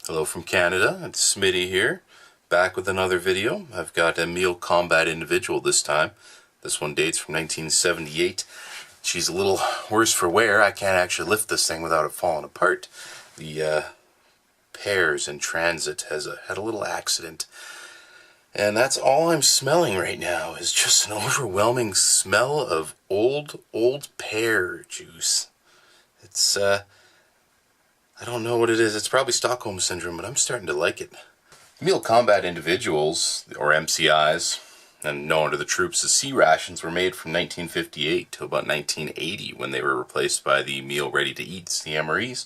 Hello from Canada, it's Smitty here, back with another video. I've got a Meal Combat Individual this time. This one dates from 1978. She's a little worse for wear. I can't actually lift this thing without it falling apart. The pears in transit had a little accident. And that's all I'm smelling right now is just an overwhelming smell of old pear juice. It's, I don't know what it is. It's probably Stockholm Syndrome, but I'm starting to like it. Meal Combat Individuals, or MCIs, and known to the troops as C-Rations, were made from 1958 to about 1980 when they were replaced by the Meal Ready-to-Eats, the MREs.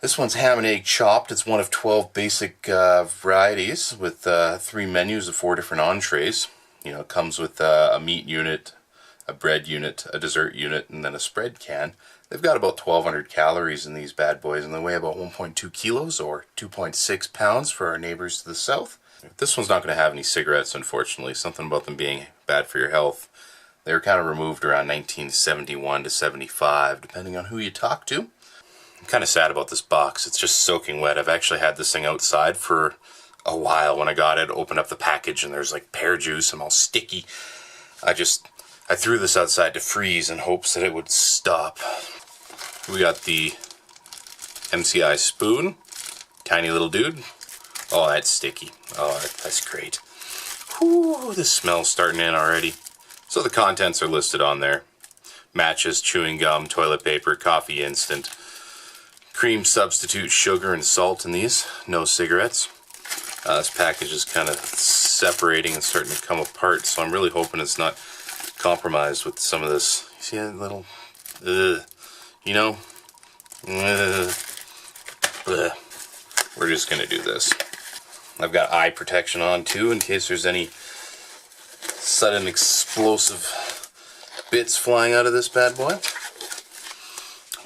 This one's ham and egg chopped. It's one of 12 basic varieties with 3 menus of 4 different entrees. You know, it comes with a meat unit, a bread unit, a dessert unit, and then a spread can. They've got about 1,200 calories in these bad boys, and they weigh about 1.2 kilos or 2.6 pounds for our neighbors to the south. This one's not going to have any cigarettes, unfortunately. Something about them being bad for your health. They were kind of removed around 1971 to 75, depending on who you talk to. I'm kind of sad about this box. It's just soaking wet. I've actually had this thing outside for a while. When I got it, opened up the package, and there's like pear juice. I'm all sticky. I threw this outside to freeze in hopes that it would stop. We got the MCI spoon, tiny little dude. Oh, that's sticky. Oh, that's great. Whew, the smell's starting in already. So the contents are listed on there. Matches, chewing gum, toilet paper, coffee instant, cream substitute, sugar and salt in these. No cigarettes. This package is kind of separating and starting to come apart, so I'm really hoping it's not compromised with some of this. You see that little... You know, we're just going to do this. I've got eye protection on too in case there's any sudden explosive bits flying out of this bad boy.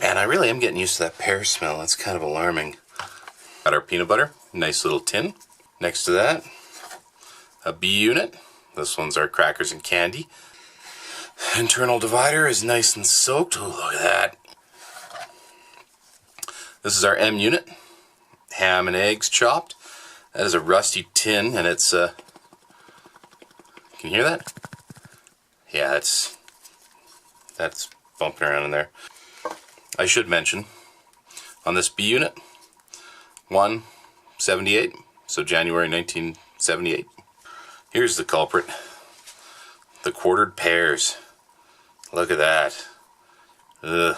Man, I really am getting used to that pear smell. That's kind of alarming. Got our peanut butter, nice little tin. Next to that, a B unit. This one's our crackers and candy. Internal divider is nice and soaked. Oh, look at that. This is our M unit, ham and eggs chopped. That is a rusty tin, and it's, can you hear that? Yeah, that's bumping around in there. I should mention, on this B unit, 1/78, so January 1978. Here's the culprit, the quartered pears. Look at that. Ugh.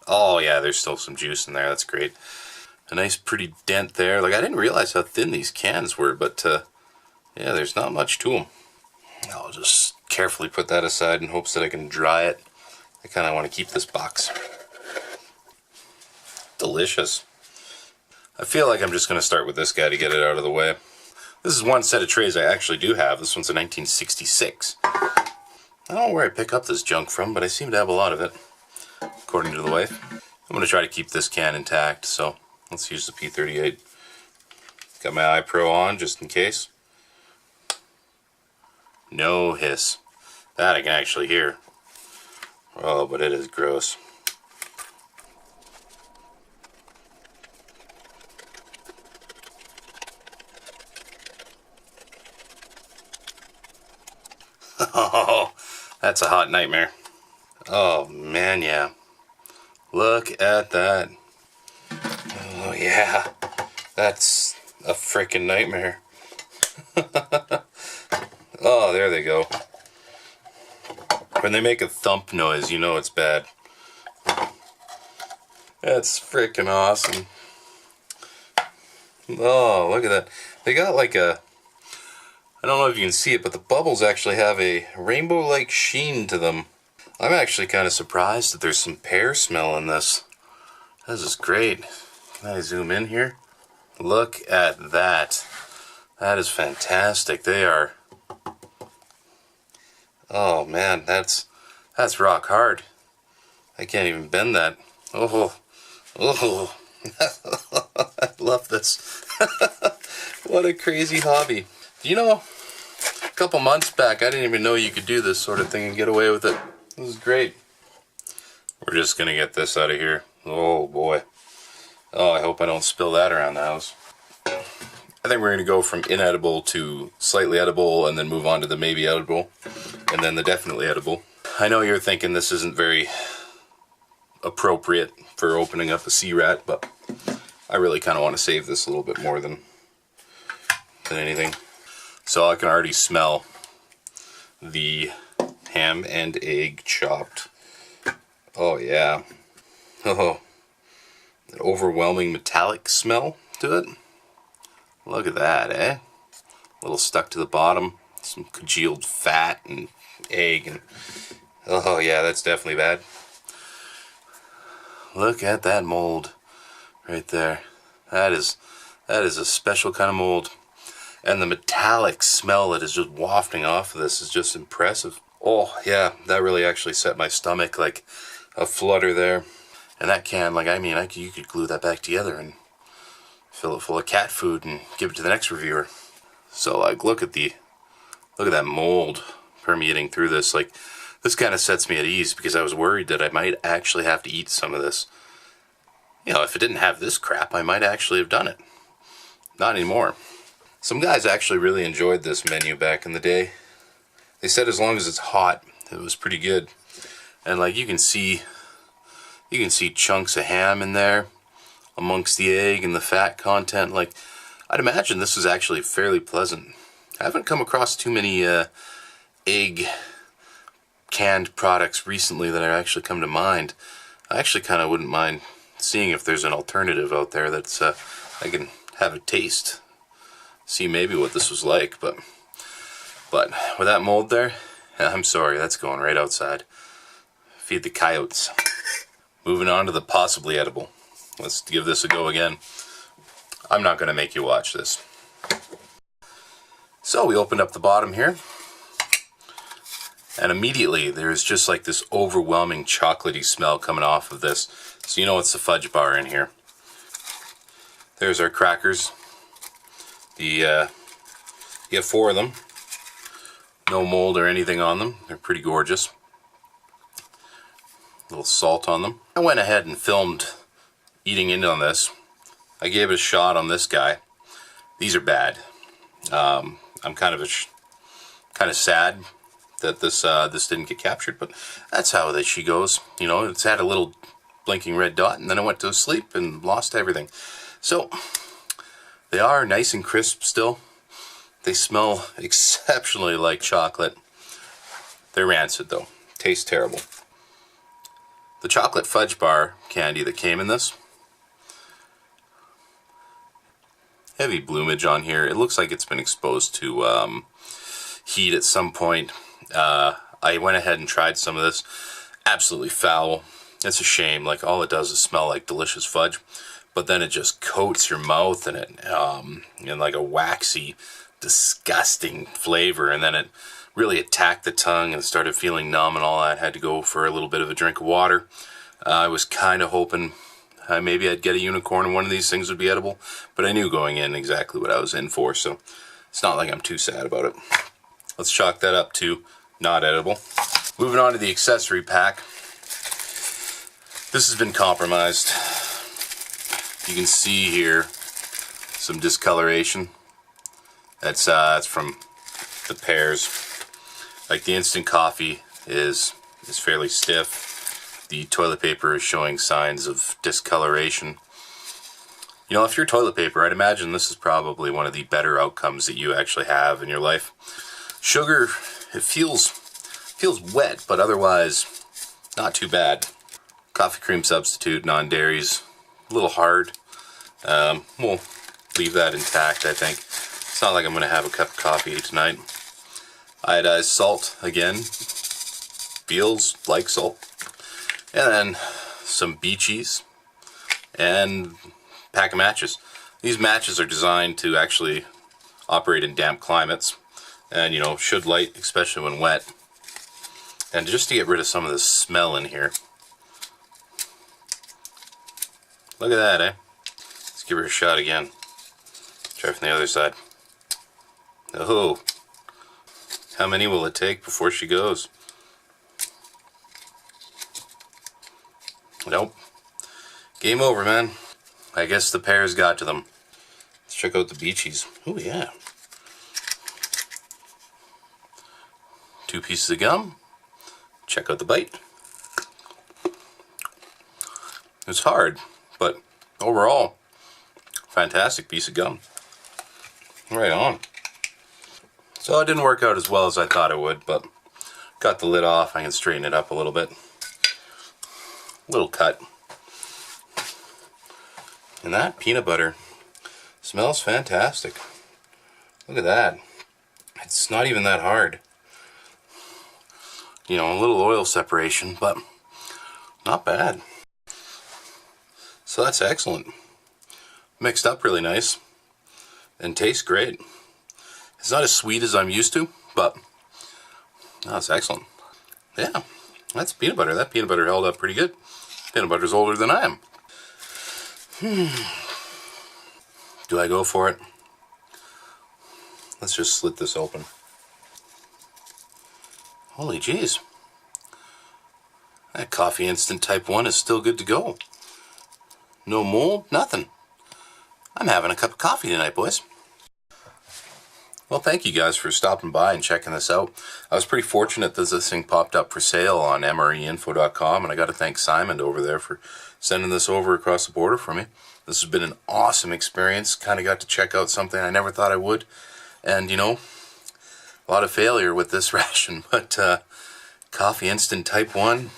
Oh yeah, there's still some juice in there. That's great. A nice pretty dent there. Like, I didn't realize how thin these cans were, but yeah, there's not much to them. I'll just carefully put that aside in hopes that I can dry it. I kind of want to keep this box. Delicious. I feel like I'm just going to start with this guy to get it out of the way. This is one set of trays I actually do have. This one's a 1966. I don't know where I pick up this junk from, but I seem to have a lot of it. According to the wife. I'm going to try to keep this can intact, so let's use the P38. Got my iPro on just in case. No hiss. That I can actually hear. Oh, but it is gross. Oh, that's a hot nightmare. Oh man, yeah. Look at that. Oh yeah. That's a freaking nightmare. Oh, there they go. When they make a thump noise, you know it's bad. That's freaking awesome. Oh, look at that. They got like a... I don't know if you can see it, but the bubbles actually have a rainbow-like sheen to them. I'm actually kind of surprised that there's some pear smell in this. This is great. Can I zoom in here? Look at that. That is fantastic. They are... Oh man, that's rock hard. I can't even bend that. Oh, I love this. What a crazy hobby. You know, a couple months back, I didn't even know you could do this sort of thing and get away with it. This is great. We're just gonna get this out of here. Oh boy. hope I don't spill that around the house. I think we're going to go from inedible to slightly edible and then move on to the maybe edible and then the definitely edible. I know you're thinking this isn't very appropriate for opening up a C-Rat, but I really kind of want to save this a little bit more than anything. So I can already smell the ham and egg chopped. Oh yeah. Oh, an overwhelming metallic smell to it. Look at that, eh? A little stuck to the bottom. Some congealed fat and egg. And oh yeah, that's definitely bad. Look at that mold right there. That is a special kind of mold. And the metallic smell that is just wafting off of this is just impressive. Oh yeah, that really actually set my stomach like a flutter there. And that can, like, I mean, you could glue that back together and fill it full of cat food and give it to the next reviewer. So like, look at that mold permeating through this. Like, this kind of sets me at ease because I was worried that I might actually have to eat some of this. You know, if it didn't have this crap, I might actually have done it. Not anymore. Some guys actually really enjoyed this menu back in the day. They said as long as it's hot, it was pretty good. And like, you can see chunks of ham in there amongst the egg and the fat content. Like, I'd imagine this is actually fairly pleasant. I haven't come across too many egg canned products recently that are actually come to mind. I actually kind of wouldn't mind seeing if there's an alternative out there that's I can have a taste, see maybe what this was like. But with that mold there, I'm sorry, that's going right outside. Feed the coyotes. Moving on to the possibly edible. Let's give this a go again. I'm not going to make you watch this. So we opened up the bottom here, and immediately there's just like this overwhelming chocolatey smell coming off of this. So you know it's the fudge bar in here. There's our crackers. You get 4 of them. No mold or anything on them. They're pretty gorgeous. A little salt on them. I went ahead and filmed eating in on this. I gave it a shot on this guy. These are bad. I'm kind of sad that this didn't get captured, but that's how she goes. You know, it's had a little blinking red dot, and then it went to sleep and lost everything. So they are nice and crisp still. They smell exceptionally like chocolate. They're rancid though. Tastes terrible. The chocolate fudge bar candy that came in this, heavy bloomage on here. It looks like it's been exposed to heat at some point. I went ahead and tried some of this. Absolutely foul. It's a shame. Like, all it does is smell like delicious fudge, but then it just coats your mouth in like a waxy, disgusting flavor, and then it really attacked the tongue and started feeling numb and all that. I had to go for a little bit of a drink of water. I was kind of hoping maybe I'd get a unicorn and one of these things would be edible, but I knew going in exactly what I was in for, so it's not like I'm too sad about it. Let's chalk that up to not edible. Moving on to the accessory pack. This has been compromised. You can see here some discoloration. That's from the pears. Like, the instant coffee is fairly stiff. The toilet paper is showing signs of discoloration. You know, if you're toilet paper, I'd imagine this is probably one of the better outcomes that you actually have in your life. Sugar, it feels wet, but otherwise not too bad. Coffee cream substitute, non-dairies, a little hard. We'll leave that intact, I think. It's not like I'm going to have a cup of coffee tonight. Iodized salt, again, feels like salt. And then some bee cheese and a pack of matches. These matches are designed to actually operate in damp climates and, you know, should light, especially when wet. And just to get rid of some of the smell in here. Look at that, eh? Let's give her a shot again. Try from the other side. Oh. How many will it take before she goes? Nope. Game over, man. I guess the pears got to them. Let's check out the beachies. Oh yeah. 2 pieces of gum. Check out the bite. It's hard, but overall, fantastic piece of gum. Right on. So it didn't work out as well as I thought it would, but got the lid off. I can straighten it up a little bit. Little cut. And that peanut butter smells fantastic. Look at that. It's not even that hard. You know, a little oil separation, but not bad. So that's excellent. Mixed up really nice and tastes great. It's not as sweet as I'm used to, but that's excellent. Yeah, that's peanut butter. That peanut butter held up pretty good. Peanut butter's older than I am. Do I go for it? Let's just slit this open. Holy jeez. That Coffee Instant Type 1 is still good to go. No mold, nothing. I'm having a cup of coffee tonight, boys. Well, thank you guys for stopping by and checking this out. I was pretty fortunate that this thing popped up for sale on mreinfo.com, and I got to thank Simon over there for sending this over across the border for me. This has been an awesome experience. Kind of got to check out something I never thought I would. And, you know, a lot of failure with this ration, but Coffee Instant Type 1,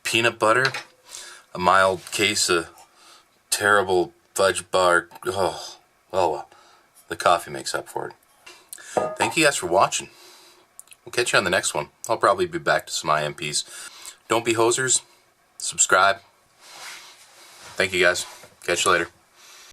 peanut butter, a mild case of terrible fudge bar. Oh, well, the coffee makes up for it. Thank you guys for watching. We'll catch you on the next one. I'll probably be back to some IMPs. Don't be hosers. Subscribe. Thank you guys. Catch you later.